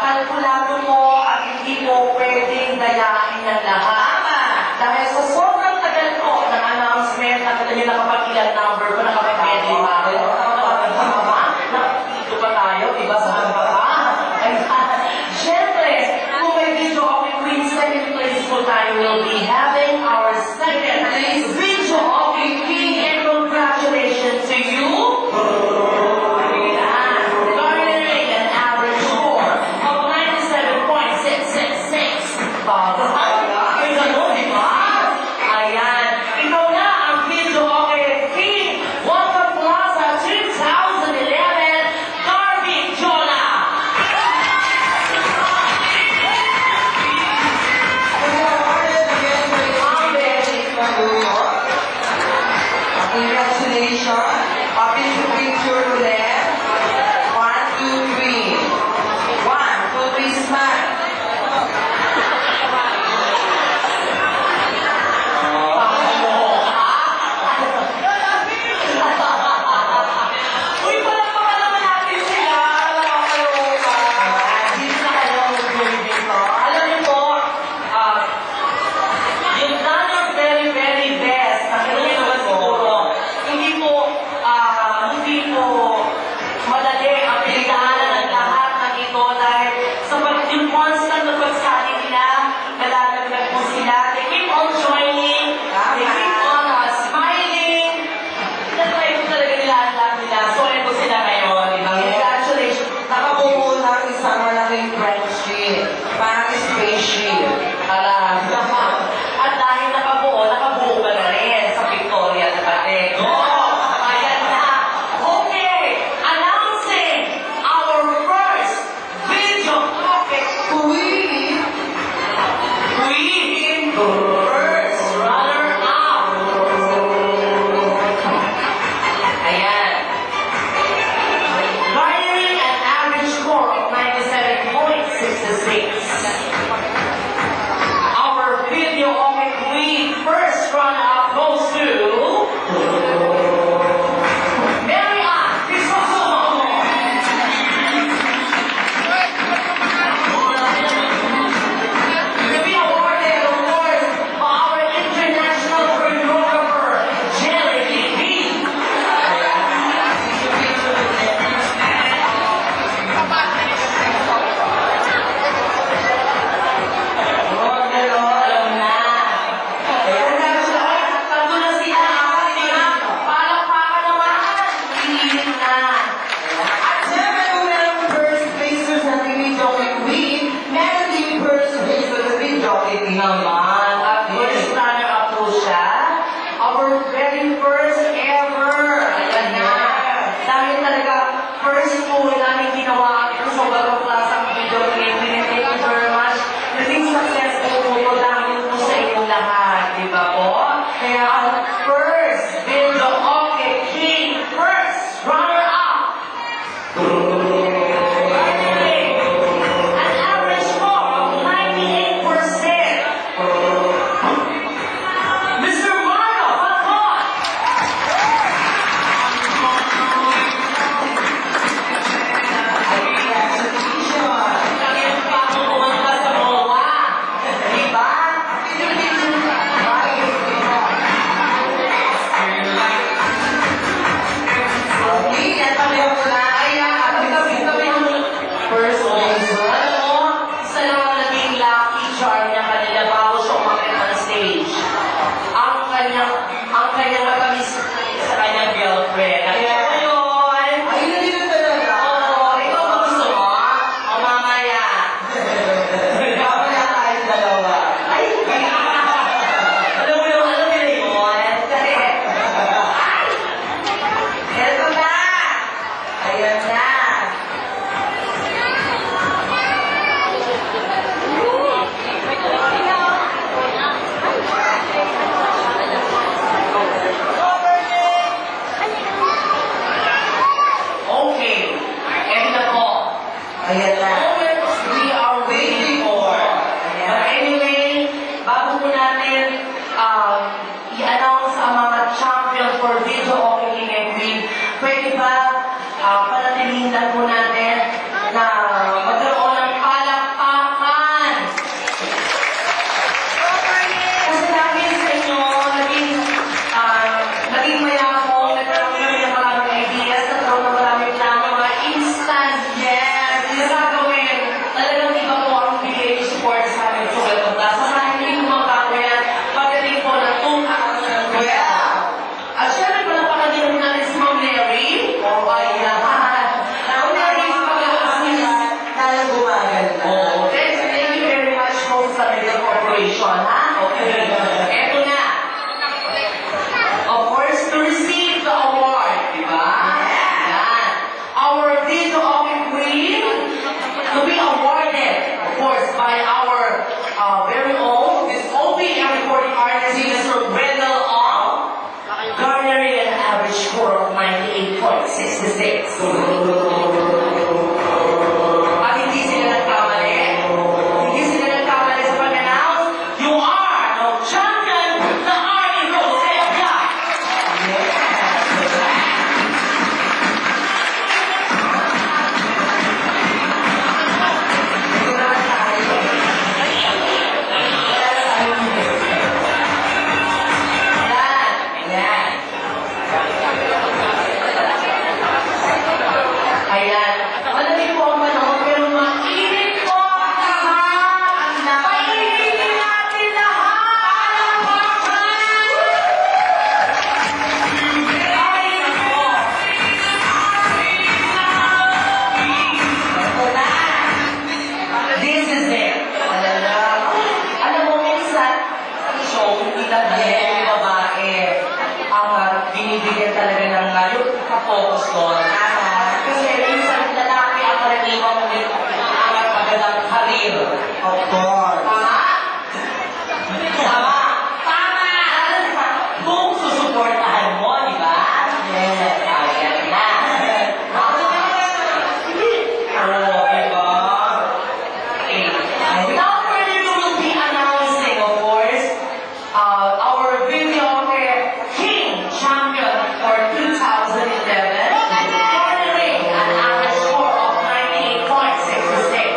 Kalkulado mo at hindi mo pwedeng dayain ng lahat. Dahil sa sobrang tagal ko ng announcement, nakita niyo nakapag-ilan number ko, nakapag-ready ba? Nakapag-ito pa tayo, diba? Sa baba. Siyempre, kung may video of the Queen, second place po tayo will be having our second place video of the Queen, and congratulations to you. Pwede ba panatilihin lang po natin na Gumaganda. Oh, thank you very much po sa Media Corporation, ha? Okay. Eto na. Of course, to receive the award, di ba? Yan. Our Video Office Queen to be awarded, of course, by our very own, this OPM recording artist, Mr. Wendell Ong, garnering an average score of 98.66. At hindi sila nagkamali. Hindi sila nagkamali sa pag-announce. You are the champion na Arnie Rosella. Ayan. Malamig po ang panahon, pero mainit po ang lahat. Painitin natin lahat. Ay, nako. Ito na. This is it. Alam mo, minsan, sa show, hindi lang din yung babae ang binibigyan talaga ng yung focus doon. Kasi minsan lalaki ang karaniwang ang magandang karir. Of course.